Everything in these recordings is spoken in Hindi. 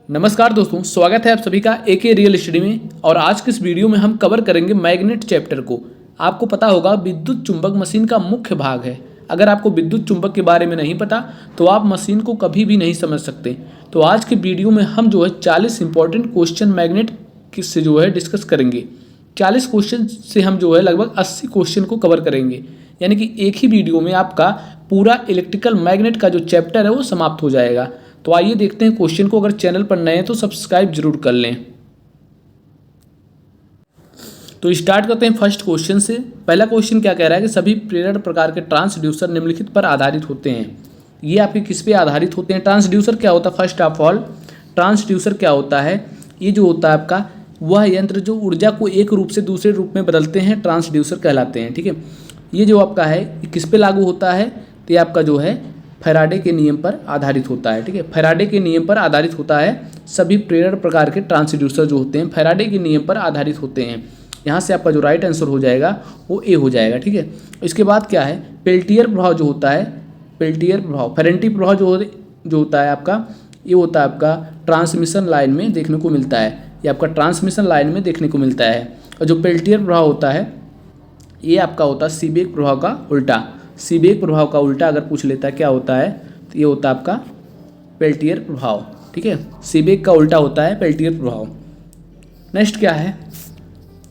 नमस्कार दोस्तों, स्वागत है आप सभी का एके रियल स्टडी में। और आज के इस वीडियो में हम कवर करेंगे मैग्नेट चैप्टर को। आपको पता होगा विद्युत चुंबक मशीन का मुख्य भाग है। अगर आपको विद्युत चुंबक के बारे में नहीं पता तो आप मशीन को कभी भी नहीं समझ सकते। तो आज के वीडियो में हम 40 इंपॉर्टेंट क्वेश्चन मैग्नेट से डिस्कस करेंगे। 40 क्वेश्चन से हम लगभग 80 क्वेश्चन को कवर करेंगे, यानी कि एक ही वीडियो में आपका पूरा इलेक्ट्रिकल मैग्नेट का जो चैप्टर है वो समाप्त हो जाएगा। तो आइए देखते हैं क्वेश्चन को। अगर चैनल पर नए हैं तो सब्सक्राइब जरूर कर लें। तो स्टार्ट करते हैं फर्स्ट क्वेश्चन से। पहला क्वेश्चन क्या कह रहा है कि सभी प्रेरण प्रकार के ट्रांसड्यूसर निम्नलिखित पर आधारित होते हैं। ये आपके किस पे आधारित होते हैं? ट्रांसड्यूसर क्या होता है? फर्स्ट ऑफ ऑल ट्रांसड्यूसर क्या होता है? ये जो होता है आपका वह यंत्र जो ऊर्जा को एक रूप से दूसरे रूप में बदलते हैं, ट्रांसड्यूसर कहलाते हैं। ठीक है, ये जो आपका है ये किस पे लागू होता है? तो ये आपका जो है फैराडे के नियम पर आधारित होता है। ठीक है, फैराडे के नियम पर आधारित होता है। सभी प्रेरण प्रकार के ट्रांसड्यूसर जो होते हैं फैराडे के नियम पर आधारित होते हैं। यहाँ से आपका जो राइट आंसर हो जाएगा वो ए हो जाएगा। ठीक है, इसके बाद क्या है? पेल्टियर प्रभाव जो होता है, पेल्टियर प्रभाव, फेरेंटी प्रभाव जो होता है आपका, ये होता है आपका ट्रांसमिशन लाइन में देखने को मिलता है। ये आपका ट्रांसमिशन लाइन में देखने को मिलता है। और जो पेल्टियर प्रभाव होता है ये आपका होता है सीबेक प्रभाव का उल्टा। सीबेक प्रभाव का उल्टा अगर पूछ लेता है क्या होता है तो ये होता है आपका पेल्टियर प्रभाव। ठीक है, सीबेक का उल्टा होता है पेल्टियर प्रभाव। नेक्स्ट क्या है?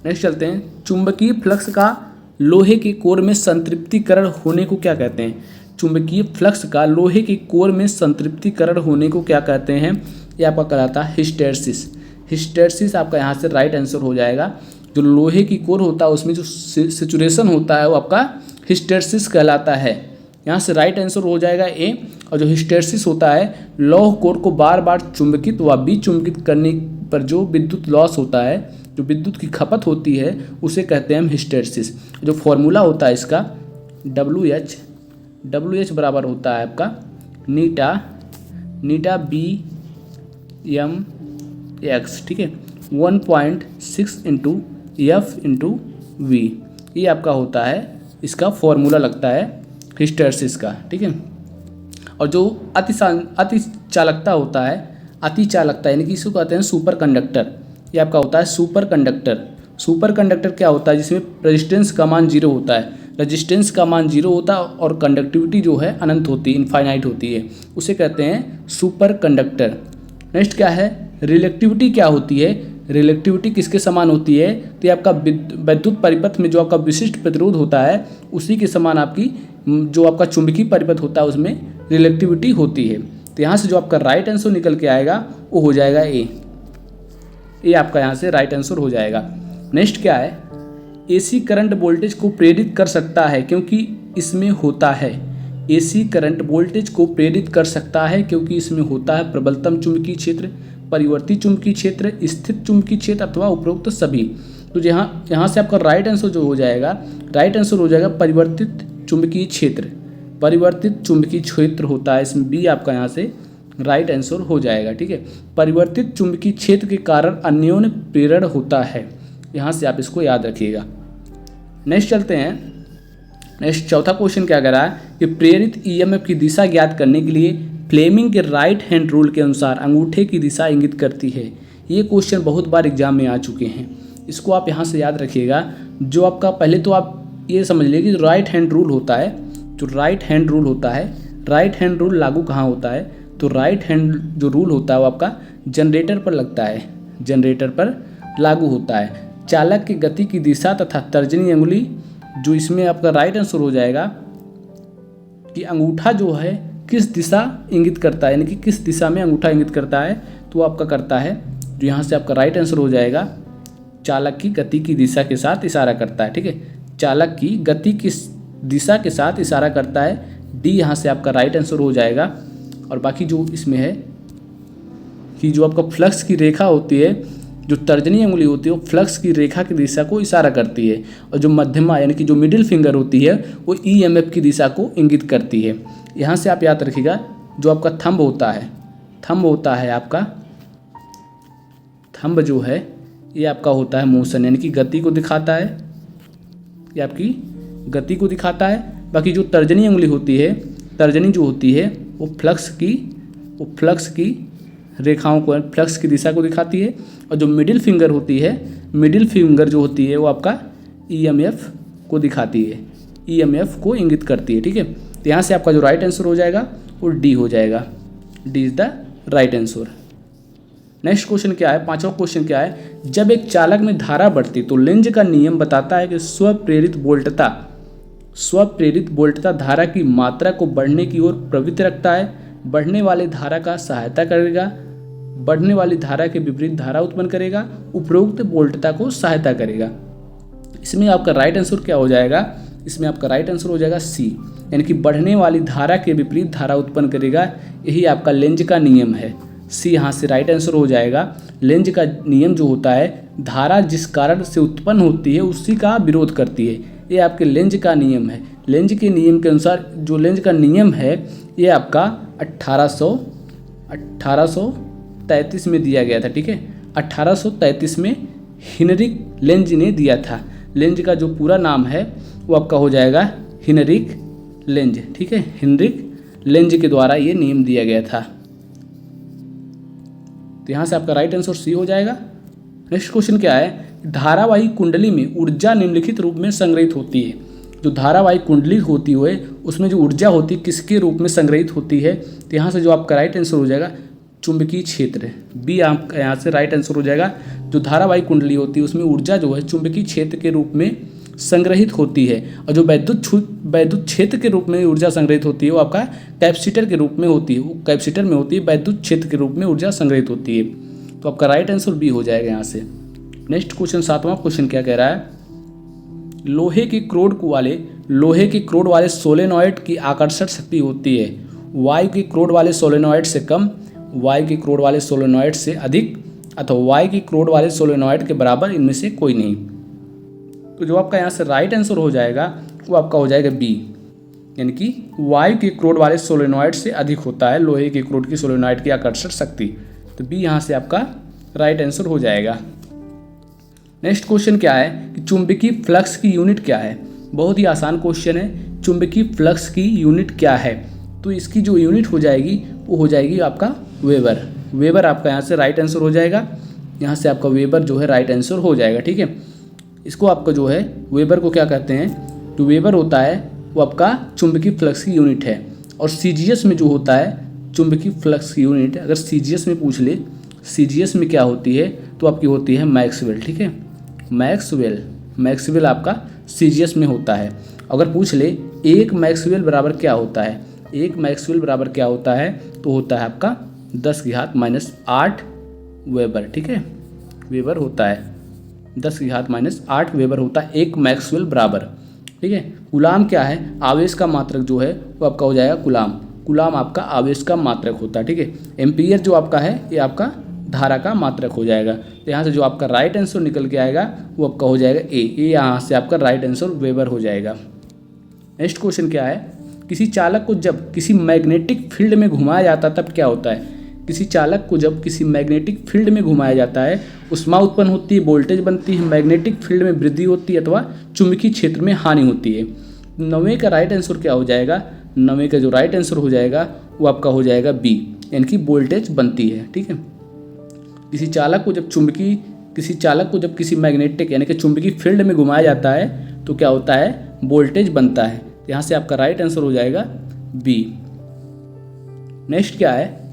नेक्स्ट चलते हैं। चुंबकीय फ्लक्स का लोहे के कोर में संतृप्तिकरण होने को क्या कहते हैं? चुंबकीय फ्लक्स का लोहे के कोर में संतृप्तिकरण होने को क्या कहते हैं? ये आपका कहलाता है हिस्टैरिसीस। हिस्टैरिसीस आपका यहाँ से राइट आंसर हो जाएगा। जो लोहे की कोर होता है उसमें जो सिचुएशन होता है वो आपका हिस्टैरिसीस कहलाता है। यहाँ से राइट आंसर हो जाएगा ए। और जो हिस्टैरिसीस होता है लौह कोर को बार बार चुंबकित व विचुंबकित करने पर जो विद्युत लॉस होता है, जो विद्युत की खपत होती है उसे कहते हैं हम हिस्टैरिसीस। जो फॉर्मूला होता है इसका डब्ल्यू एच बराबर होता है आपका नीटा बी एम एक्स। ठीक है, 1.6 इंटू एफ इंटू वी, ये आपका होता है इसका फॉर्मूला लगता है हिस्टैरिसीस का। ठीक है, और जो अति चालकता होता है, अति चालकता यानी कि इसको कहते हैं सुपर कंडक्टर। ये आपका होता है सुपर कंडक्टर। सुपर कंडक्टर क्या होता है? जिसमें रेजिस्टेंस का मान 0 होता है। रेजिस्टेंस का मान 0 होता है और कंडक्टिविटी जो है अनंत होती है, इनफाइनाइट होती है, उसे कहते हैं सुपर कंडक्टर। नेक्स्ट क्या है? रिलेक्टिविटी क्या होती है? रिलेक्टिविटी किसके समान होती है? तो ये आपका विद्युत परिपथ में जो आपका विशिष्ट प्रतिरोध होता है उसी के समान आपकी जो आपका चुंबकीय परिपथ होता है उसमें रिलेक्टिविटी होती है। तो यहाँ से जो आपका राइट आंसर निकल के आएगा वो हो जाएगा ए। ये आपका यहाँ से राइट आंसर हो जाएगा। नेक्स्ट क्या है? एसी करंट वोल्टेज को प्रेरित कर सकता है क्योंकि इसमें होता है। एसी करंट वोल्टेज को प्रेरित कर सकता है क्योंकि इसमें होता है प्रबलतम चुंबकीय क्षेत्र, परिवर्ती चुंबकीय क्षेत्र, स्थित चुंबकीय क्षेत्र अथवा उपरोक्त सभी। तो यहाँ से आपका राइट आंसर जो हो जाएगा, राइट आंसर हो जाएगा परिवर्तित चुंबकीय क्षेत्र। परिवर्तित चुंबकीय क्षेत्र होता है, इसमें बी आपका यहाँ से राइट आंसर हो जाएगा। ठीक है, परिवर्तित चुंबकीय क्षेत्र के कारण अन्योन्य प्रेरण होता है। यहाँ से आप इसको याद रखिएगा। नेक्स्ट चलते हैं। नेक्स्ट चौथा क्वेश्चन क्या कह रहा है कि प्रेरित ईएमएफ की दिशा ज्ञात करने के लिए फ्लेमिंग के राइट हैंड रूल के अनुसार अंगूठे की दिशा इंगित करती है। ये क्वेश्चन बहुत बार एग्जाम में आ चुके हैं, इसको आप यहाँ से याद रखिएगा। जो आपका पहले तो आप ये समझ लीजिए कि राइट हैंड रूल होता है, जो राइट हैंड रूल होता है, राइट हैंड रूल लागू कहाँ होता है? तो राइट हैंड जो रूल होता है वो आपका जनरेटर पर लगता है, जनरेटर पर लागू होता है। चालक की गति की दिशा तथा तर्जनी अंगुली, जो इसमें आपका राइट आंसर हो जाएगा कि अंगूठा जो है किस दिशा इंगित करता है, यानी कि किस दिशा में अंगूठा इंगित करता है, तो आपका करता है, जो यहाँ से आपका राइट आंसर हो जाएगा चालक की गति की दिशा के साथ इशारा करता है। ठीक है, चालक की गति की दिशा के साथ इशारा करता है, डी यहाँ से आपका राइट आंसर हो जाएगा। और बाकी जो इसमें है कि जो आपका फ्लक्स की रेखा होती है, जो तर्जनी अंगुली होती है वो फ्लक्स की रेखा की दिशा को इशारा करती है, और जो मध्यमा यानी कि जो मिडिल फिंगर होती है वो ईएमएफ की दिशा को इंगित करती है। यहाँ से आप याद रखिएगा जो आपका थंब होता है, थंब होता है आपका, थंब जो है ये आपका होता है मोशन यानी कि गति को दिखाता है, ये आपकी गति को दिखाता है। बाकी जो तर्जनी अंगुली होती है, तर्जनी जो होती है वो फ्लक्स की रेखाओं को, फ्लक्स की दिशा को दिखाती है। और जो मिडिल फिंगर होती है, मिडिल फिंगर जो होती है वो आपका ईएमएफ को दिखाती है, ईएमएफ को इंगित करती है। ठीक है, तो यहाँ से आपका जो राइट आंसर हो जाएगा वो डी हो जाएगा। D is the right answer. Next question क्या है, पांचवा क्वेश्चन क्या है, जब एक चालक में धारा बढ़ती तो लेंज का नियम बताता है कि स्वप्रेरित वोल्टता धारा की मात्रा को बढ़ने की ओर प्रवृत्त रखता है, बढ़ने वाली धारा का सहायता करेगा, बढ़ने वाली धारा के विपरीत धारा उत्पन्न करेगा, उपरोक्त वोल्टता को सहायता करेगा। इसमें आपका राइट आंसर क्या हो जाएगा, इसमें आपका राइट आंसर हो जाएगा सी, यानी कि बढ़ने वाली धारा के विपरीत धारा उत्पन्न करेगा। यही आपका लेंज का नियम है। सी यहाँ से राइट आंसर हो जाएगा। लेंज का नियम जो होता है, धारा जिस कारण से उत्पन्न होती है उसी का विरोध करती है। ये आपके लेंज का नियम है। लेंज के नियम के अनुसार जो लेंज का नियम है ये आपका 1833 में दिया गया था। ठीक है, 1833 में हेनरिक लेंज ने दिया था। लेंज का जो पूरा नाम है वो आपका हो जाएगा हेनरिक लेंज। ठीक है, हेनरिक लेंज के द्वारा ये नियम दिया गया था। तो यहाँ से आपका राइट आंसर सी हो जाएगा। नेक्स्ट क्वेश्चन क्या है, धारावाही कुंडली में ऊर्जा निम्नलिखित रूप में संग्रहित होती है। जो धारावाही कुंडली होती है उसमें जो ऊर्जा होती है किसके रूप में संग्रहित होती है, तो यहाँ से जो आपका राइट आंसर हो जाएगा चुंबकीय क्षेत्र। बी आपका यहाँ से राइट आंसर हो जाएगा। जो धारावाही कुंडली होती है उसमें ऊर्जा जो है चुंबकीय क्षेत्र के रूप में संग्रहित होती है, और जो वैद्युत क्षेत्र के रूप में ऊर्जा संग्रहित होती है वो आपका कैपेसिटर के रूप में होती है। वो कैपेसिटर में होती है, वैद्युत क्षेत्र के रूप में ऊर्जा संग्रहित होती है। तो आपका राइट आंसर बी हो जाएगा यहाँ से। नेक्स्ट क्वेश्चन, सातवां क्वेश्चन क्या कह रहा है, लोहे के क्रोड वाले सोलेनॉइड की आकर्षण शक्ति होती है वायु के क्रोड वाले सोलेनॉइड से कम, वायु के क्रोड वाले सोलेनॉइड से अधिक, अथवा वायु के क्रोड वाले सोलेनॉइड के बराबर, इनमें से कोई नहीं। तो जो आपका यहाँ से राइट आंसर हो जाएगा वो आपका हो जाएगा बी, यानी कि वायु के क्रोड वाले सोलेनॉइड से अधिक होता है लोहे के क्रोड की सोलेनॉइड की आकर्षण शक्ति। तो बी यहाँ से आपका राइट आंसर हो जाएगा। नेक्स्ट क्वेश्चन क्या है कि चुंबकीय फ्लक्स की यूनिट क्या है। बहुत ही आसान क्वेश्चन है। चुंबकीय फ्लक्स की यूनिट क्या है, तो इसकी जो यूनिट हो जाएगी वो हो जाएगी आपका वेबर। वेबर आपका यहाँ से राइट आंसर हो जाएगा। यहाँ से आपका वेबर जो है राइट आंसर हो जाएगा। ठीक है, इसको आपका जो है वेबर को क्या कहते हैं, तो वेबर होता है वो आपका चुंबकीय फ्लक्स की यूनिट है। और सीजीएस में जो होता है चुंबकीय फ्लक्स की यूनिट, अगर सीजीएस में पूछ ले सीजीएस में क्या होती है, तो आपकी होती है मैक्सवेल। ठीक है, मैक्सवेल आपका सीजीएस में होता है। अगर पूछ ले एक मैक्सवेल बराबर क्या होता है, एक मैक्सवेल बराबर क्या होता है, तो होता है आपका 10⁻⁸ वेबर। ठीक है, वेबर होता है 10⁻⁸ वेबर होता है एक मैक्सवेल बराबर। ठीक है, कूलाम क्या है, आवेश का मात्रक जो है वो आपका हो जाएगा कूलाम आपका आवेश का मात्रक होता है। ठीक है, एम्पियर जो आपका है ये आपका धारा का मात्रक हो जाएगा। तो यहाँ से जो आपका राइट आंसर निकल के आएगा वो आपका हो जाएगा ए। यहाँ से आपका राइट आंसर वेबर हो जाएगा। नेक्स्ट क्वेश्चन क्या है, किसी चालक को जब किसी मैग्नेटिक फील्ड में घुमाया जाता है तब क्या होता है। किसी चालक को जब किसी मैग्नेटिक फील्ड में घुमाया जाता है ऊष्मा उत्पन्न होती है, वोल्टेज बनती है, मैग्नेटिक फील्ड में वृद्धि होती है अथवा चुंबकीय क्षेत्र में हानि होती है। 9वें का राइट आंसर क्या हो जाएगा, 9वें का जो राइट आंसर हो जाएगा वो आपका हो जाएगा बी, यानी कि वोल्टेज बनती है। ठीक है, किसी चालक को जब किसी मैग्नेटिक यानी कि चुंबकीय फील्ड में घुमाया जाता है तो क्या होता है, वोल्टेज बनता है। यहाँ से आपका राइट आंसर हो जाएगा बी। नेक्स्ट क्या है,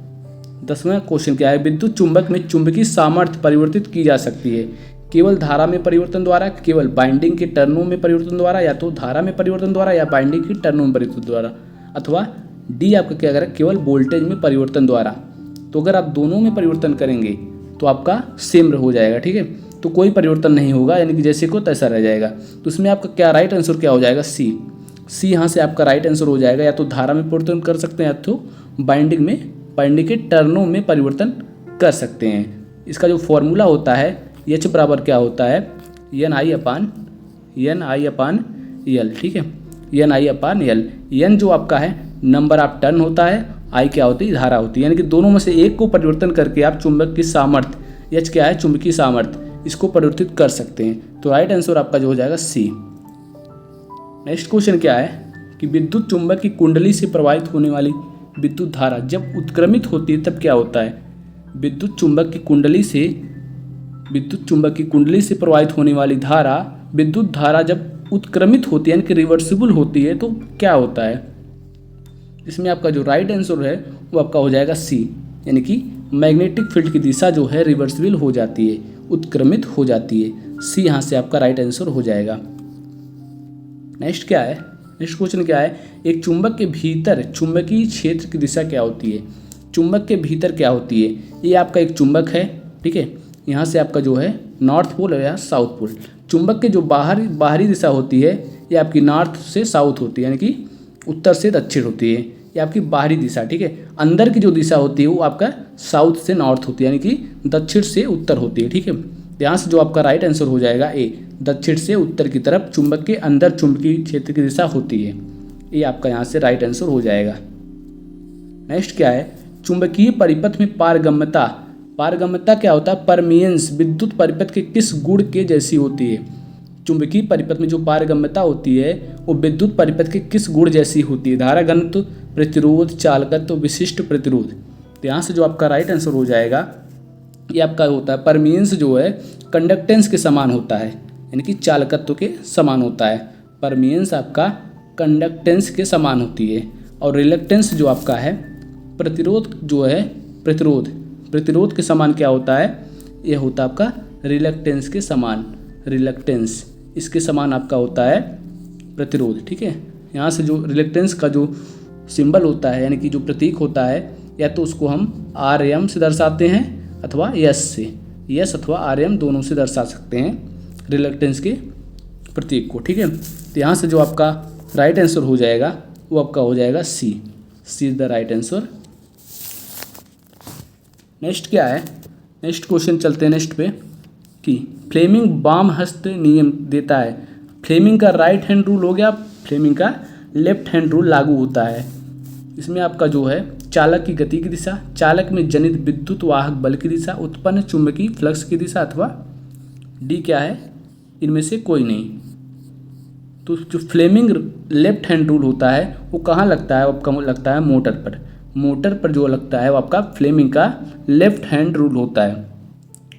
10वां क्वेश्चन क्या है, विद्युत चुंबक में चुंबकीय सामर्थ्य परिवर्तित की जा सकती है केवल धारा में परिवर्तन द्वारा, केवल बाइंडिंग के टर्नों में परिवर्तन द्वारा, या तो धारा में परिवर्तन द्वारा या बाइंडिंग के टर्नों में परिवर्तन द्वारा, अथवा डी आपका क्या करेगा केवल वोल्टेज में परिवर्तन द्वारा। तो अगर आप दोनों में परिवर्तन करेंगे तो आपका सेम हो जाएगा। ठीक है, तो कोई परिवर्तन नहीं होगा, यानी कि जैसे को तैसा रह जाएगा। तो इसमें आपका क्या राइट आंसर क्या हो जाएगा, सी। यहाँ से आपका राइट आंसर हो जाएगा, या तो धारा में परिवर्तन कर सकते हैं या तो बाइंडिंग के टर्नों में परिवर्तन कर सकते हैं। इसका जो फॉर्मूला होता है एच बराबर क्या होता है, NI अपान L। ठीक है, NI अपान L। एन जो आपका है नंबर ऑफ टर्न होता है, आई क्या होती है, धारा होती है। यानी कि दोनों में से एक को परिवर्तन करके आप चुंबक की सामर्थ्य, एच क्या है चुंबकीय सामर्थ्य, इसको परिवर्तित कर सकते हैं। तो राइट आंसर आपका जो हो जाएगा सी। नेक्स्ट क्वेश्चन क्या है कि विद्युत चुंबक की कुंडली से प्रवाहित होने वाली विद्युत धारा जब उत्क्रमित होती है तब क्या होता है। विद्युत चुंबक की कुंडली से प्रवाहित होने वाली धारा, विद्युत धारा जब उत्क्रमित होती है यानी कि रिवर्सिबल होती है तो क्या होता है? इसमें आपका जो राइट आंसर है वो आपका हो जाएगा सी, यानी कि मैग्नेटिक फील्ड की दिशा जो है रिवर्सिबल हो जाती है, उत्क्रमित हो जाती है। सी यहाँ से आपका राइट आंसर हो जाएगा। नेक्स्ट क्या है? नेक्स्ट क्वेश्चन क्या है? एक चुंबक के भीतर चुंबकीय क्षेत्र की दिशा क्या होती है? चुंबक के भीतर क्या होती है? ये आपका एक चुंबक है, ठीक है। यहाँ से आपका जो है नॉर्थ पोल या साउथ पोल। चुंबक के जो बाहरी दिशा होती है ये आपकी नॉर्थ से साउथ होती है, यानी कि उत्तर से दक्षिण होती है। ये आपकी बाहरी दिशा, ठीक है। अंदर की जो दिशा होती है वो आपका साउथ से नॉर्थ होती है, यानी कि दक्षिण से उत्तर होती है, ठीक है। यहाँ से जो आपका राइट आंसर हो जाएगा ए, दक्षिण से उत्तर की तरफ चुंबक के अंदर चुंबकीय क्षेत्र की दिशा होती है। ये आपका यहाँ से राइट आंसर हो जाएगा। नेक्स्ट क्या है? चुंबकीय परिपथ में पारगम्यता। पारगम्यता क्या होता है? परमियंस विद्युत परिपथ के किस गुण के जैसी होती है? चुंबकीय परिपथ में जो पारगम्यता होती है वो विद्युत परिपथ के किस गुण जैसी होती है? धारा घनत्व, प्रतिरोध, चालकत्व, विशिष्ट प्रतिरोध। तो यहाँ से जो आपका राइट आंसर हो जाएगा ये आपका होता है परमियंस जो है कंडक्टेंस के समान होता है, यानी कि चालकत्व के समान होता है। परमियंस आपका कंडक्टेंस के समान होती है। और रिलक्टेंस जो आपका है प्रतिरोध जो है प्रतिरोध के समान क्या होता है? यह होता है आपका रिलक्टेंस के समान। रिलक्टेंस इसके समान आपका होता है प्रतिरोध, ठीक है। यहाँ से जो रिलक्टेंस का जो सिंबल होता है यानी कि जो प्रतीक होता है, या तो उसको हम आर एम से दर्शाते हैं अथवा यस से, यस अथवा आर एम दोनों से दर्शा सकते हैं रिलक्टेंस के प्रतीक को, ठीक है। तो यहाँ से जो आपका राइट आंसर हो जाएगा वो आपका हो जाएगा C. C is the right answer. Next क्या है? नेक्स्ट क्वेश्चन चलते हैं नेक्स्ट पे कि फ्लेमिंग बाम हस्त नियम देता है। फ्लेमिंग का राइट हैंड रूल हो गया, फ्लेमिंग का लेफ्ट हैंड रूल लागू होता है। इसमें आपका जो है चालक की गति की दिशा, चालक में जनित विद्युत वाहक बल की दिशा, उत्पन्न चुंबकीय फ्लक्स की दिशा अथवा डी क्या है? इनमें से कोई नहीं। तो जो फ्लेमिंग लेफ्ट हैंड रूल होता है वो कहाँ लगता है? आपका लगता है मोटर पर। मोटर पर जो लगता है वो आपका फ्लेमिंग का लेफ्ट हैंड रूल होता है।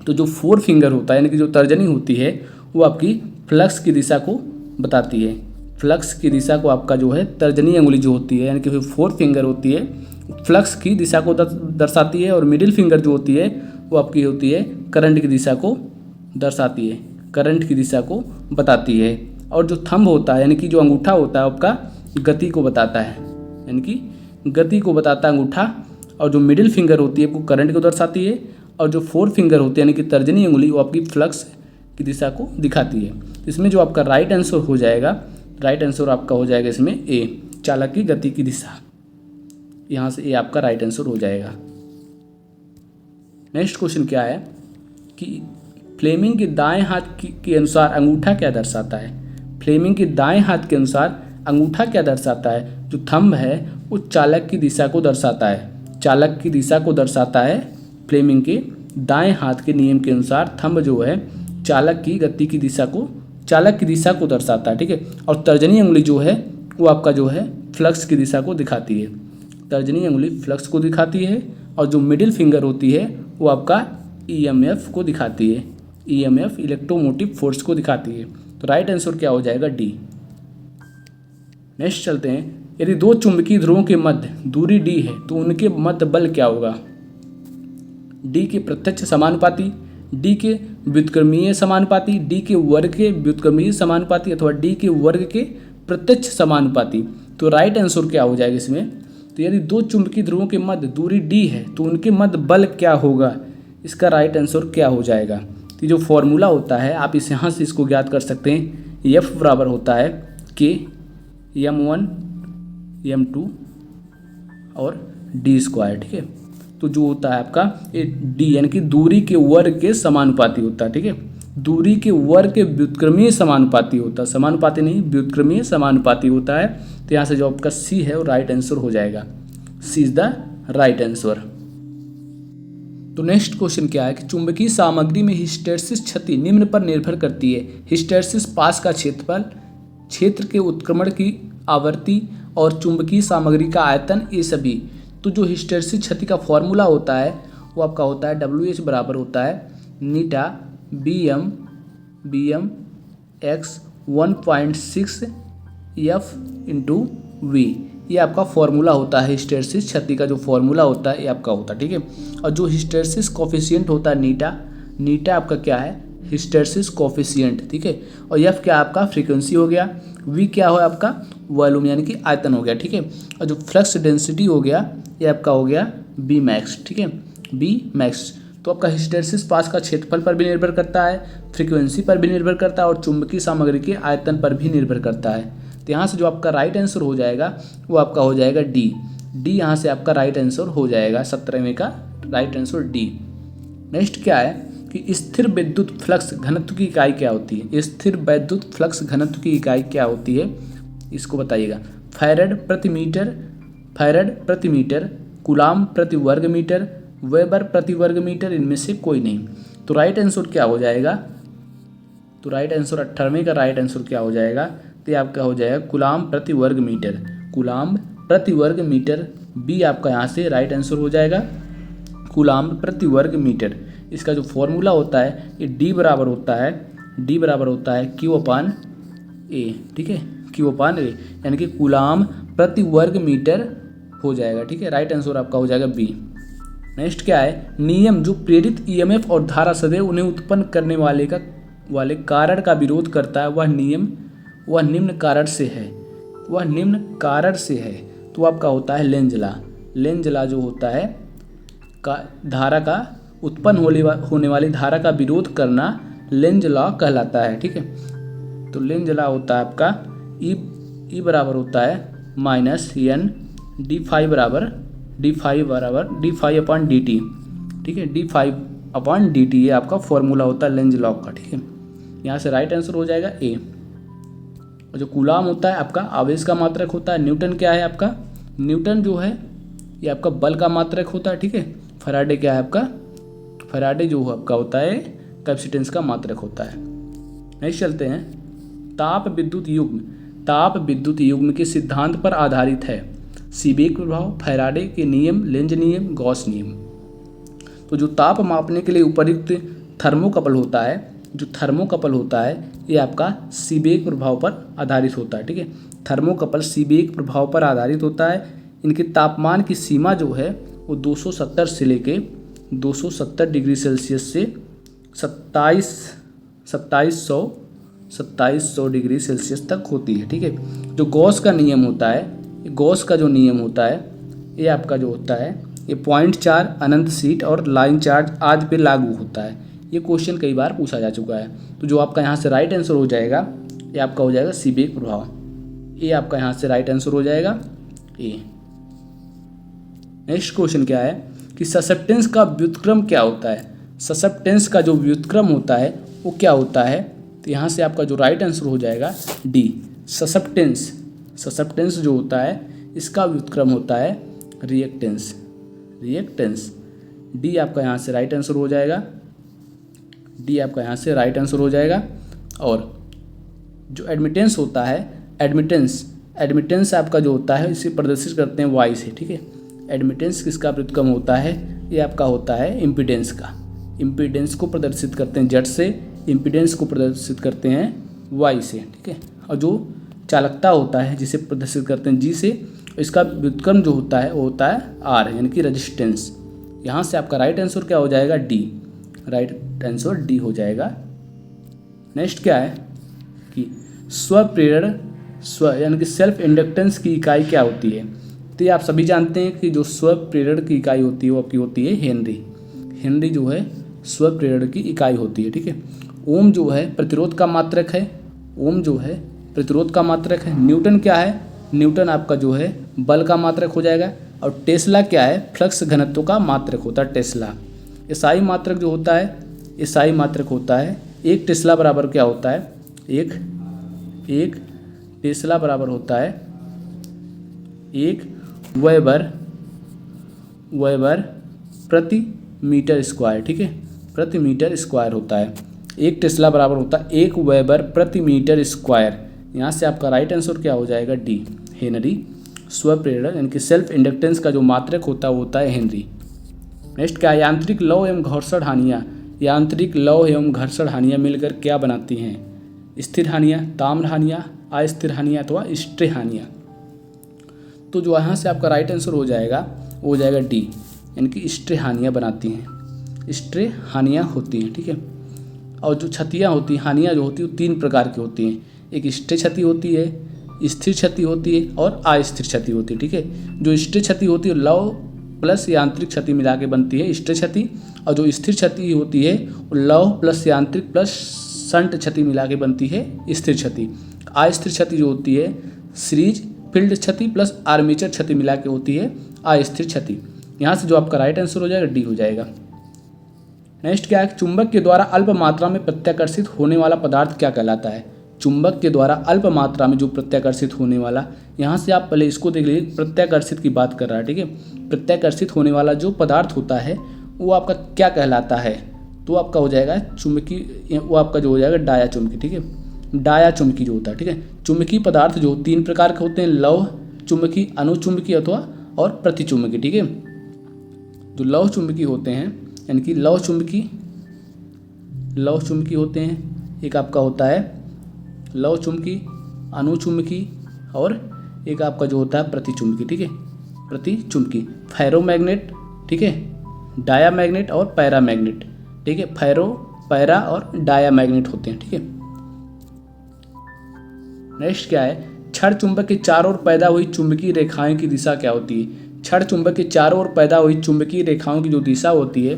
तो जो फोर फिंगर होता है यानी कि जो तर्जनी होती है वो आपकी फ्लक्स की दिशा को बताती है। फ्लक्स की दिशा को आपका जो है तर्जनी अंगुली जो होती है यानी कि फोर फिंगर होती है फ्लक्स की दिशा को दर्शाती है। और मिडिल फिंगर जो होती है वो आपकी होती है करंट की दिशा को दर्शाती है, करंट की दिशा को बताती है। और जो थंब होता है यानी कि जो अंगूठा होता है आपका गति को बताता है, यानी कि गति को बताता है अंगूठा। और जो मिडिल फिंगर होती है वो करंट को दर्शाती है। और जो फोर फिंगर होती है यानी कि तर्जनी अंगुली वो आपकी फ्लक्स की दिशा को दिखाती है। इसमें जो आपका राइट आंसर हो जाएगा, राइट आंसर आपका हो जाएगा इसमें ए, चालक की गति की दिशा। यहाँ से ए आपका राइट आंसर हो जाएगा। नेक्स्ट क्वेश्चन क्या है कि फ्लेमिंग के दाएं हाथ के अनुसार अंगूठा क्या दर्शाता है? फ्लेमिंग के दाएं हाथ के अनुसार अंगूठा क्या दर्शाता है? जो थंब है वो चालक की दिशा को दर्शाता है, चालक की दिशा को दर्शाता है। फ्लेमिंग के दाएं हाथ के नियम के अनुसार थंब जो है चालक की गति की दिशा को, चालक की दिशा को दर्शाता है, ठीक है। और तर्जनी अंगुली जो है वो आपका जो है फ्लक्स की दिशा को दिखाती है। तर्जनी अंगुली फ्लक्स को दिखाती है। और जो मिडिल फिंगर होती है वो आपका ईएमएफ को दिखाती है, ईएमएफ इलेक्ट्रोमोटिव फोर्स को दिखाती है। तो राइट आंसर क्या हो जाएगा? डी। नेक्स्ट चलते हैं। यदि दो चुंबकीय ध्रुवों के मध्य दूरी डी है तो उनके मध्य बल क्या होगा? डी के प्रत्यक्ष समानुपाती, डी के व्युत्क्रमीय समानुपाती, डी के वर्ग के व्युत्क्रमीय समानुपाती अथवा डी के वर्ग के प्रत्यक्ष समानुपाती। तो राइट आंसर क्या हो जाएगा इसमें? तो यदि दो चुंबकीय ध्रुवों के मध्य दूरी डी है तो उनके मध्य बल क्या होगा? इसका राइट आंसर क्या हो जाएगा? तो जो फॉर्मूला होता है आप इस यहाँ से इसको ज्ञात कर सकते हैं। एफ बराबर होता है के m1 m2 और डी स्क्वायर, ठीक है। तो जो होता है आपका डी यानी कि दूरी के वर्ग के समानुपाती होता है, ठीक है। दूरी के वर्ग के व्युत्क्रमीय समानुपाती होता है, समानुपाती नहीं व्युत्क्रमीय समानुपाती होता है। तो यहाँ से जो आपका सी है वो राइट आंसर हो जाएगा। सी इज द राइट आंसर। तो नेक्स्ट क्वेश्चन क्या है कि चुंबकीय सामग्री में हिस्टैरिसीस क्षति निम्न पर निर्भर करती है। हिस्टैरिसीस पास का क्षेत्रफल, क्षेत्र के उत्क्रमण की आवृत्ति और चुंबकीय सामग्री का आयतन, ये सभी। तो जो हिस्टैरिसीस क्षति का फॉर्मूला होता है वो आपका होता है WH बराबर होता है नीटा BM X 1.6 F into V। ये आपका फॉर्मूला होता है हिस्टैरिसीस क्षति का, जो फॉर्मूला होता है ये आपका होता है, ठीक है। और जो हिस्टैरिसीस कोफिशिएंट होता है नीटा आपका क्या है, हिस्टैरिसीस कोफिशिएंट, ठीक है। और एफ क्या आपका फ्रीक्वेंसी हो गया, वी क्या हो आपका वॉल्यूम यानी कि आयतन हो गया, ठीक है। और जो फ्लक्स डेंसिटी हो गया ये आपका हो गया बी मैक्स, ठीक है, बी मैक्स। तो आपका हिस्टैरिसीस पास का क्षेत्रफल पर भी निर्भर करता है, फ्रीक्वेंसी पर भी निर्भर करता है और चुंबकीय सामग्री के आयतन पर भी निर्भर करता है। तो यहाँ से जो आपका राइट आंसर हो जाएगा वो आपका हो जाएगा डी यहाँ से आपका राइट आंसर हो जाएगा 17वें का राइट आंसर डी। नेक्स्ट क्या है कि स्थिर विद्युत फ्लक्स घनत्व की इकाई क्या होती है। स्थिर विद्युत फ्लक्स घनत्व की इकाई क्या होती है इसको बताइएगा। फैरड प्रति मीटर, कूलाम प्रति वर्ग मीटर, वेबर प्रति वर्ग मीटर, इनमें से कोई नहीं। तो राइट आंसर क्या हो जाएगा, तो राइट आंसर 18वें का राइट आंसर क्या हो जाएगा, तो आपका हो जाएगा कूलाम प्रति वर्ग मीटर, कूलाम प्रति वर्ग मीटर। बी आपका यहाँ से राइट आंसर हो जाएगा कूलाम प्रति वर्ग मीटर। इसका जो फॉर्मूला होता है ये डी बराबर होता है Q/A, ठीक है, Q/A यानी कि कूलाम प्रति वर्ग मीटर हो जाएगा, ठीक है। राइट आंसर आपका हो जाएगा बी। नेक्स्ट क्या है, नियम जो प्रेरित ईएमएफ और धारा सदैव उन्हें उत्पन्न करने वाले कारण का विरोध करता है वह निम्न कारण से है। तो आपका होता है लेंज ला जो होता है धारा का उत्पन्न होने वाली धारा का विरोध करना लेंज लॉ कहलाता है, ठीक है। तो लेंज लॉ होता है आपका ई बराबर होता है -n d∅/dt, ठीक है, d∅/dt ये आपका फॉर्मूला होता है लेंज लॉ का, ठीक है। यहाँ से राइट आंसर हो जाएगा ए। और जो कूलाम होता है आपका आवेश का मात्रक होता है। न्यूटन क्या है आपका, न्यूटन जो है ये आपका बल का मात्रक होता है, ठीक है। फैराडे क्या है आपका, फैराडे जो आपका होता है कैपेसिटेंस का मात्रक होता है। नेक्स्ट चलते हैं, ताप विद्युत युग्म के सिद्धांत पर आधारित है। सीबेक प्रभाव, फैराडे के नियम, लेंज नियम, गॉस नियम। तो जो ताप मापने के लिए उपयुक्त थर्मोकपल होता है ये आपका सीबेक प्रभाव पर आधारित होता है, ठीक है। थर्मोकपल सीबेक प्रभाव पर आधारित होता है। इनके तापमान की सीमा जो है वो 270 से लेके 270 डिग्री सेल्सियस से 2700 डिग्री सेल्सियस तक होती है, ठीक है। जो गॉस का जो नियम होता है ये आपका जो होता है ये 0.4 अनंत सीट और लाइन चार्ज आज पे लागू होता है। ये क्वेश्चन कई बार पूछा जा चुका है। तो जो आपका यहाँ से राइट आंसर हो जाएगा ये आपका हो जाएगा सीबेक प्रभाव। ये आपका यहाँ से राइट आंसर हो जाएगा ए। नेक्स्ट क्वेश्चन क्या है कि ससेप्टेंस का व्युत्क्रम क्या होता है। ससेप्टेंस का जो व्युत्क्रम होता है वो क्या होता है, तो यहाँ से आपका जो राइट आंसर हो जाएगा डी। ससेप्टेंस जो होता है इसका व्युत्क्रम होता है रिएक्टेंस। डी आपका यहाँ से राइट आंसर हो जाएगा। और जो एडमिटेंस होता है, एडमिटेंस आपका जो होता है इसे प्रदर्शित करते हैं वाई से, ठीक है। एडमिटेंस किसका व्युत्क्रम होता है, ये आपका होता है इम्पीडेंस का। इम्पीडेंस को प्रदर्शित करते हैं जेड से, इम्पीडेंस को प्रदर्शित करते हैं वाई से, ठीक है। और जो चालकता होता है जिसे प्रदर्शित करते हैं जी से, इसका व्युत्क्रम जो होता है वो होता है आर यानी कि रेजिस्टेंस। यहाँ से आपका राइट आंसर क्या हो जाएगा डी। राइट आंसर डी हो जाएगा। नेक्स्ट क्या है कि स्वप्रेरण यानी कि सेल्फ इंडक्टेंस की इकाई क्या होती है। तो ये आप सभी जानते हैं कि जो स्वप्रेरण की इकाई होती है वो आपकी होती है हेनरी जो है स्वप्रेरण की इकाई होती है, ठीक है। ओम जो है प्रतिरोध का मात्रक है, न्यूटन क्या है, न्यूटन आपका जो है बल का मात्रक हो जाएगा। और टेस्ला क्या है, फ्लक्स घनत्व का मात्रक होता है टेस्ला। एसआई मात्रक जो होता है, एसआई मात्रक होता है एक टेस्ला बराबर क्या होता है, एक टेस्ला बराबर होता है 1 वेबर प्रति मीटर स्क्वायर, ठीक है, प्रति मीटर स्क्वायर होता है। एक टेस्ला बराबर होता है 1 वेबर प्रति मीटर स्क्वायर। यहाँ से आपका राइट आंसर क्या हो जाएगा डी, हेनरी। स्वप्रेरण यानी कि सेल्फ इंडक्टेंस का जो मात्रक होता है वो होता है हेनरी। नेक्स्ट क्या है, यांत्रिक लौह एवं घर्षण हानियाँ। यांत्रिक लौह एवं घर्षण हानियाँ मिलकर क्या बनाती हैं? स्थिर हानियाँ, ताम्र हानियाँ, अस्थिर हानियाँ अथवा स्ट्रे हानियाँ। तो जो यहाँ से आपका राइट आंसर हो जाएगा वो हो जाएगा डी, यानी कि स्ट्रे हानियाँ बनाती हैं, स्ट्रे हानियाँ होती हैं। ठीक है, और जो क्षतियाँ होती हैं, हानियाँ जो होती हैं वो 3 प्रकार की होती हैं। एक स्ट्रे क्षति होती है, स्थिर क्षति होती है और अस्थिर क्षति होती है। ठीक है, जो स्ट्रे क्षति होती है लौह प्लस यांत्रिक क्षति मिला के बनती है स्ट्रे क्षति, और जो स्थिर क्षति होती है वो लौह प्लस यांत्रिक प्लस संट क्षति मिला के बनती है स्थिर क्षति। अस्थिर क्षति जो होती है सीरीज फील्ड क्षति प्लस आर्मेचर क्षति मिला के होती है अस्थिर क्षति। यहाँ से जो आपका राइट आंसर हो जाएगा डी हो जाएगा। नेक्स्ट क्या है, चुंबक के द्वारा अल्प मात्रा में प्रत्याकर्षित होने वाला पदार्थ क्या कहलाता है? चुंबक के द्वारा अल्प मात्रा में जो प्रत्याकर्षित होने वाला, यहाँ से आप पहले इसको देख लीजिए, प्रत्याकर्षित की बात कर रहा है। ठीक है, प्रत्याकर्षित होने वाला जो पदार्थ होता है वो आपका क्या कहलाता है? तो आपका हो जाएगा चुंबकी, वो आपका जो हो जाएगा डाया चुंबकी। ठीक है, डाया चुंबकी जो होता है। ठीक है, चुंबकीय पदार्थ जो 3 प्रकार के होते हैं, लौह चुंबकी, अनुचुंबकी अथवा और प्रतिचुंबकी। ठीक है, जो लौह चुंबकी होते हैं यानी कि लौह चुंबकी होते हैं, एक आपका होता है लौह चुंबकी, अनुचुंबकी और एक आपका जो होता है प्रतिचुंबकी। ठीक है, प्रतिचुंबकी, फेरोमैग्नेट, ठीक है, डायामैग्नेट और पैरामैग्नेट। ठीक है, फेरो, पैरा और डायामैग्नेट होते हैं। ठीक है, नेक्स्ट क्या है, क्षण चुंबक के चारों ओर पैदा हुई चुंबकीय रेखाएं की दिशा क्या होती है? क्षण चुंबक के चारों ओर पैदा हुई चुंबकीय रेखाओं की जो दिशा होती है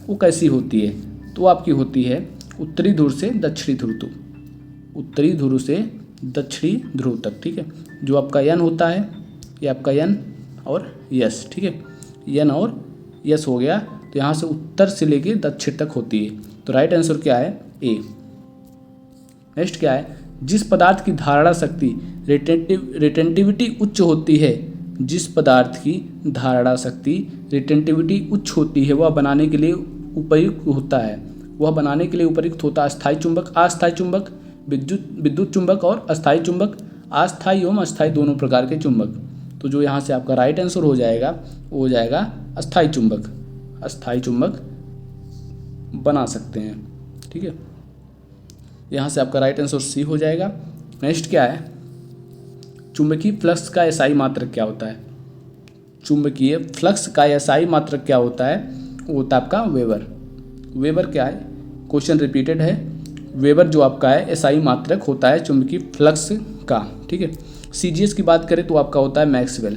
वो कैसी होती है? तो आपकी होती है उत्तरी ध्रुव से दक्षिणी ध्रुव तक, उत्तरी ध्रुव से दक्षिणी ध्रुव तक। ठीक है, जो आपका यन होता है ये आपका यन और यस। ठीक है, यन और यस हो गया, तो यहाँ से उत्तर से लेके दक्षिण तक होती है। तो राइट आंसर क्या है? ए। नेक्स्ट क्या है, जिस पदार्थ की धारणा शक्ति रिटेंटिविटी उच्च होती है, जिस पदार्थ की धारणा शक्ति रिटेंटिविटी उच्च होती है वह बनाने के लिए उपयुक्त होता है, वह बनाने के लिए उपयुक्त होता है स्थायी चुंबक, अस्थायी चुंबक, विद्युत चुंबक और अस्थायी चुंबक, अस्थायी एवं अस्थायी दोनों प्रकार के चुंबक। तो जो यहाँ से आपका राइट आंसर हो जाएगा वो हो जाएगा अस्थायी चुंबक, अस्थायी चुंबक बना सकते हैं। ठीक है, यहाँ से आपका राइट आंसर सी हो जाएगा। नेक्स्ट क्या है, चुंबकीय फ्लक्स का एसआई मात्रक क्या होता है? चुंबकीय फ्लक्स का एसआई मात्रक क्या होता है? वो होता है आपका वेबर। वेबर क्या है? क्वेश्चन रिपीटेड है। वेबर जो आपका है एसआई मात्रक होता है चुंबकीय फ्लक्स का। ठीक है, सीजीएस की बात करें तो आपका होता है मैक्सवेल।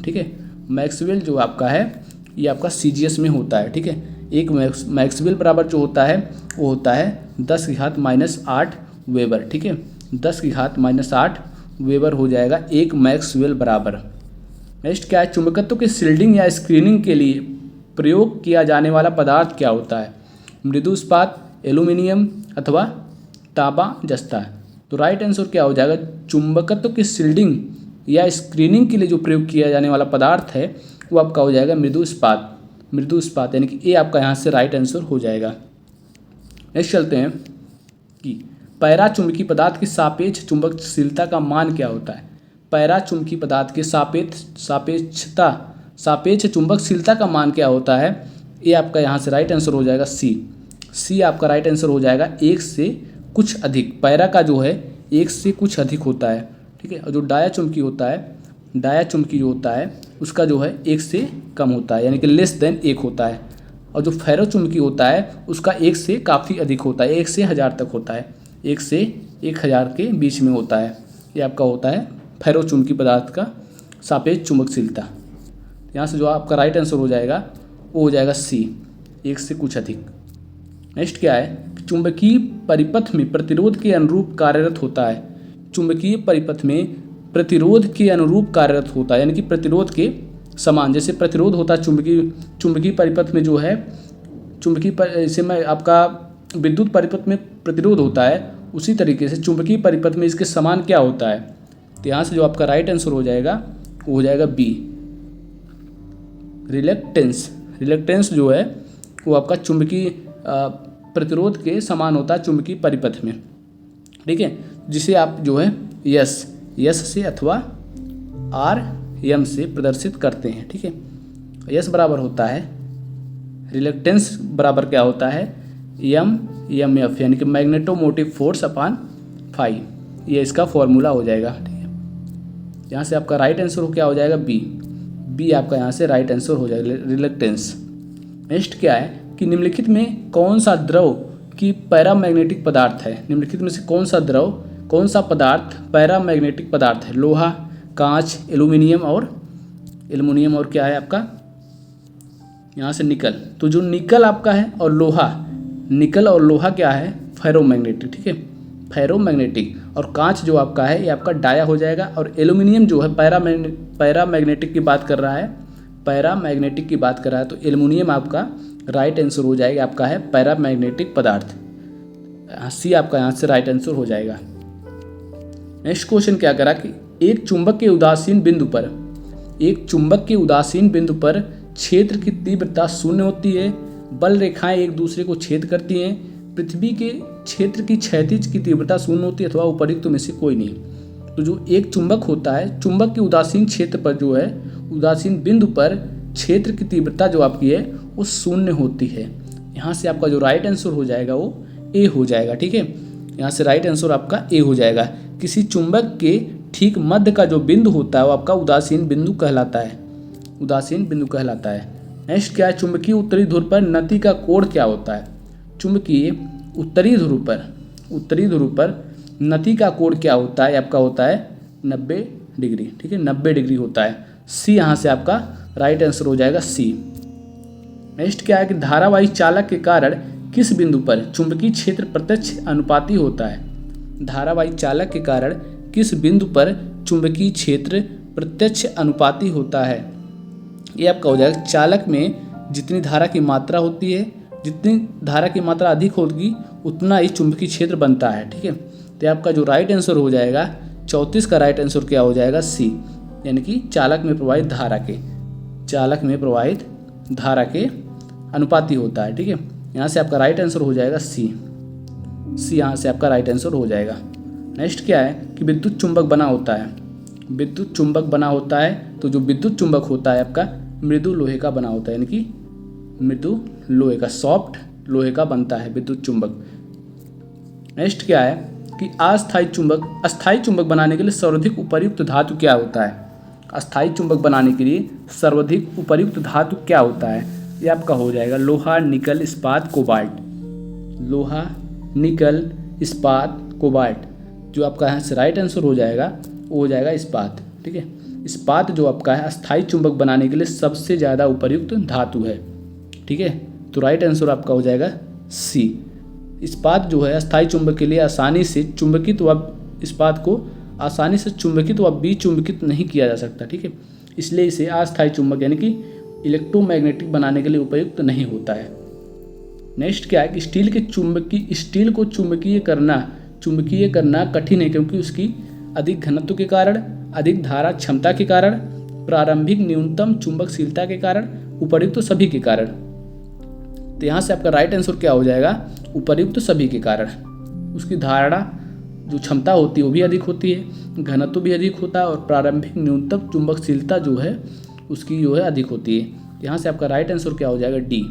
ठीक है, मैक्सवेल जो आपका है ये आपका सीजीएस में होता है। ठीक है, एक मैक्सवेल बराबर जो होता है वो होता है 10⁻⁸ वेबर। ठीक है, 10⁻⁸ वेबर हो जाएगा एक मैक्सवेल बराबर। नेक्स्ट क्या है, चुंबकत्व के शील्डिंग या स्क्रीनिंग के लिए प्रयोग किया जाने वाला पदार्थ क्या होता है? मृदु इस्पात, एल्यूमिनियम अथवा तांबा जस्ता। तो राइट आंसर क्या हो जाएगा, चुंबकत्व के शील्डिंग या स्क्रीनिंग के लिए जो प्रयोग किया जाने वाला पदार्थ है वो आपका हो जाएगा मृदु इस्पात, यानी कि ए आपका यहाँ से राइट आंसर हो जाएगा। नेक्स्ट चलते हैं कि पैरा चुंबकीय पदार्थ की सापेक्ष चुंबकशीलता का मान क्या होता है? पैरा चुंबकीय पदार्थ की सापेक्ष चुंबकशीलता का मान क्या होता है? ये आपका यहाँ से राइट आंसर हो जाएगा सी आपका राइट आंसर हो जाएगा 1 से कुछ अधिक। पैरा का जो है 1 से कुछ अधिक होता है। ठीक है, और जो डाया चुंबकीय जो होता है उसका जो है 1 से कम होता है, यानी कि लेस देन 1 होता है। और जो फेरो चुंबकीय होता है उसका 1 से काफ़ी अधिक होता है, 1 से 1000 तक होता है, 1 से 1000 के बीच में होता है। ये आपका होता है फेरो चुंबकीय पदार्थ का सापेक्ष चुंबकशीलता। यहाँ से जो आपका राइट आंसर हो जाएगा वो हो जाएगा सी, 1 से कुछ अधिक। नेक्स्ट क्या है, चुंबकीय परिपथ में प्रतिरोध के अनुरूप कार्यरत होता है। चुंबकीय परिपथ में प्रतिरोध के अनुरूप कार्यरत होता है, यानी कि प्रतिरोध के समान। जैसे प्रतिरोध होता है चुंबकीय परिपथ में जो है जैसे में आपका विद्युत परिपथ में प्रतिरोध होता है, उसी तरीके से चुंबकीय परिपथ में इसके समान क्या होता है? तो यहाँ से जो आपका राइट आंसर हो जाएगा वो हो जाएगा बी, रिलेक्टेंस जो है वो आपका चुंबकीय प्रतिरोध के समान होता है चुंबकीय परिपथ में। ठीक है, जिसे आप जो है यस से अथवा आर एम से प्रदर्शित करते हैं। ठीक है, एस बराबर होता है, रिलक्टेंस बराबर क्या होता है, एम एफ, यानी कि मैग्नेटोमोटिव फोर्स अपॉन फाई। ये इसका फॉर्मूला हो जाएगा। ठीक है, यहाँ से आपका राइट आंसर क्या हो जाएगा, बी आपका यहाँ से राइट आंसर हो जाएगा, रिलक्टेंस। नेक्स्ट क्या है कि निम्नलिखित में कौन सा द्रव की पैरामैग्नेटिक पदार्थ है। निम्नलिखित में से कौन सा द्रव, कौन सा पदार्थ पैरामैग्नेटिक पदार्थ है। लोहा, कांच, एल्यूमिनियम और क्या है आपका यहाँ से निकल। तो जो निकल आपका है और लोहा क्या है, फेरोमैग्नेटिक। ठीक है, फेरोमैग्नेटिक। और कांच जो आपका है ये आपका डाया हो जाएगा। और एल्यूमिनियम जो है पैरामैग्नेटिक की बात कर रहा है, तो एल्यूमिनियम आपका राइट आंसर हो जाएगा, आपका है पैरामैग्नेटिक पदार्थ। सी आपका यहाँ से राइट आंसर हो जाएगा। नेक्स्ट क्वेश्चन क्या करा कि एक चुंबक के उदासीन बिंदु पर क्षेत्र की तीव्रता शून्य होती है, बल रेखाएं एक दूसरे को छेद करती हैं, पृथ्वी के क्षेत्र की क्षैतिज की तीव्रता शून्य होती है अथवा उपर्युक्त में से कोई नहीं। तो जो एक चुंबक होता है, चुंबक के उदासीन क्षेत्र पर जो है, उदासीन बिंदु पर क्षेत्र की तीव्रता जो आपकी है वो शून्य होती है। यहाँ से आपका जो राइट आंसर हो जाएगा वो ए हो जाएगा। ठीक है, यहाँ से राइट आंसर आपका ए हो जाएगा। किसी चुंबक के ठीक मध्य का जो बिंदु होता है वो आपका उदासीन बिंदु कहलाता है। नेक्स्ट क्या है, चुंबकीय उत्तरी ध्रुव पर नति का कोण क्या होता है। चुंबकीय उत्तरी ध्रुव पर नति का कोण क्या होता है, आपका होता है 90 डिग्री। ठीक है, 90 डिग्री होता है। सी यहाँ से आपका राइट आंसर हो जाएगा, सी। नेक्स्ट क्या है कि धारावाही चालक के कारण किस बिंदु पर चुंबकीय क्षेत्र प्रत्यक्ष अनुपाती होता है। धारावाही चालक के कारण किस बिंदु पर चुंबकीय क्षेत्र प्रत्यक्ष अनुपाती होता है। ये आपका हो जाएगा, चालक में जितनी धारा की मात्रा होती है, जितनी धारा की मात्रा अधिक होगी उतना ही चुंबकीय क्षेत्र बनता है। ठीक है, तो आपका जो राइट आंसर हो जाएगा 34 का राइट आंसर क्या हो जाएगा, सी, यानी कि चालक में प्रवाहित धारा के अनुपाती होता है। ठीक है, यहाँ से आपका राइट आंसर हो जाएगा सी, यहाँ से आपका राइट आंसर हो जाएगा। नेक्स्ट क्या है कि विद्युत चुंबक बना होता है। तो जो विद्युत चुंबक होता है आपका मृदु लोहे का बना होता है, यानी कि मृदु लोहे का, सॉफ्ट लोहे का बनता है विद्युत चुंबक। नेक्स्ट क्या है कि अस्थायी चुंबक बनाने के लिए सर्वाधिक उपयुक्त धातु क्या होता है। अस्थायी चुंबक बनाने के लिए सर्वाधिक उपयुक्त धातु क्या होता है। ये आपका हो जाएगा लोहा, निकल, इस्पात, कोबाल्ट। जो आपका यहाँ से राइट आंसर हो जाएगा वो हो जाएगा इस्पात। ठीक है, इस्पात जो आपका है अस्थायी चुंबक बनाने के लिए सबसे ज़्यादा उपयुक्त धातु है। ठीक है, तो राइट आंसर आपका हो जाएगा सी। इस्पात जो है अस्थायी चुंबक के लिए आसानी से चुंबकित व विचुंबकित नहीं किया जा सकता। ठीक है, इसलिए इसे अस्थायी चुंबक यानी कि इलेक्ट्रोमैग्नेटिक बनाने के लिए उपयुक्त नहीं होता है। नेक्स्ट क्या है कि स्टील को चुंबकीय करना कठिन है, क्योंकि उसकी अधिक घनत्व के कारण, अधिक धारा क्षमता के कारण, प्रारंभिक न्यूनतम चुंबकशीलता के कारण, उपर्युक्त सभी के कारण। तो यहाँ से आपका राइट आंसर क्या हो जाएगा, उपर्युक्त सभी के कारण। उसकी धारणा जो क्षमता होती है वो भी अधिक होती है, घनत्व भी अधिक होता है और प्रारंभिक न्यूनतम चुंबकशीलता जो है उसकी जो है अधिक होती है। यहाँ से आपका राइट आंसर क्या हो जाएगा, डी।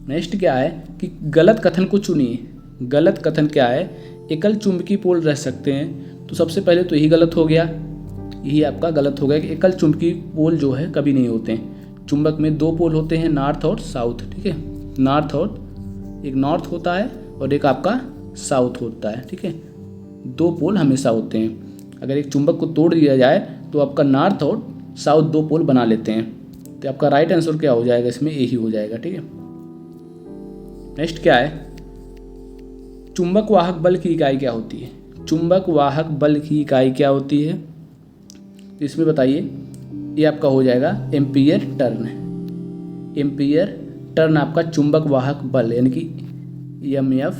नेक्स्ट क्या है कि गलत कथन को चुनिए। गलत कथन क्या है, एकल चुंबकीय पोल रह सकते हैं। तो सबसे पहले तो यही गलत हो गया, यही आपका गलत हो गया कि एकल चुंबकीय पोल जो है कभी नहीं होते हैं। चुंबक में दो पोल होते हैं, नॉर्थ और साउथ। ठीक है, एक नॉर्थ होता है और एक आपका साउथ होता है। ठीक है, दो पोल हमेशा होते हैं। अगर एक चुंबक को तोड़ दिया जाए तो आपका नॉर्थ और साउथ दो पोल बना लेते हैं। तो आपका राइट आंसर क्या हो जाएगा, इसमें ए ही हो जाएगा। ठीक है, नेक्स्ट क्या है, चुंबक वाहक बल की इकाई क्या होती है। चुंबक वाहक बल की इकाई क्या होती है, तो इसमें बताइए। ये आपका हो जाएगा एम्पियर टर्न आपका चुंबक वाहक बल यानी कि एमएफ।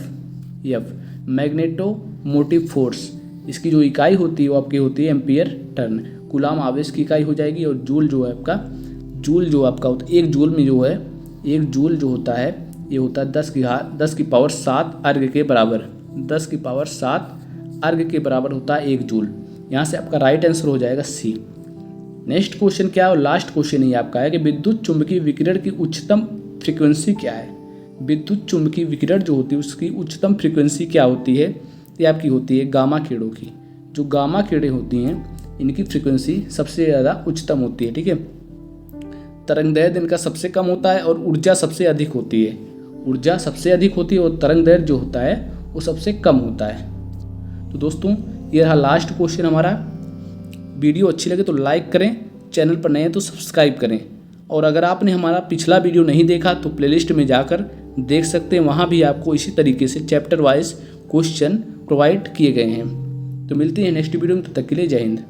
मैग्नेटोमोटिव फोर्स, इसकी जो इकाई होती है वो आपकी होती है एम्पियर टर्न। कूलाम आवेश की इकाई हो जाएगी। और जूल जो आपका होता है, एक जूल में जो है, एक जूल जो होता है ये होता है 10 की पावर 7 अर्घ के बराबर। 10 की पावर 7 अर्घ के बराबर होता है एक जूल। यहाँ से आपका राइट आंसर हो जाएगा सी। नेक्स्ट क्वेश्चन क्या है, और लास्ट क्वेश्चन ही आपका है कि विद्युत चुंबकीय विकिरण की उच्चतम फ्रीक्वेंसी क्या है। विद्युत चुंबकीय विकिरण जो होती है उसकी उच्चतम फ्रीक्वेंसी क्या होती है, ये आपकी होती है गामा किरणों की। जो गामा किरणें होती हैं इनकी फ्रीक्वेंसी सबसे ज़्यादा उच्चतम होती है, ठीक है। तरंगदैर्घ्य इनका सबसे कम होता है और ऊर्जा सबसे अधिक होती है। ऊर्जा सबसे अधिक होती है और तरंगदैर्घ्य जो होता है वो सबसे कम होता है। तो दोस्तों ये रहा लास्ट क्वेश्चन हमारा। वीडियो अच्छी लगे तो लाइक करें, चैनल पर नए हैं तो सब्सक्राइब करें, और अगर आपने हमारा पिछला वीडियो नहीं देखा तो प्लेलिस्ट में जाकर देख सकते हैं, वहाँ भी आपको इसी तरीके से चैप्टर वाइज क्वेश्चन प्रोवाइड किए गए हैं। तो मिलते हैं नेक्स्ट वीडियो में, तब तक के लिए जय हिंद।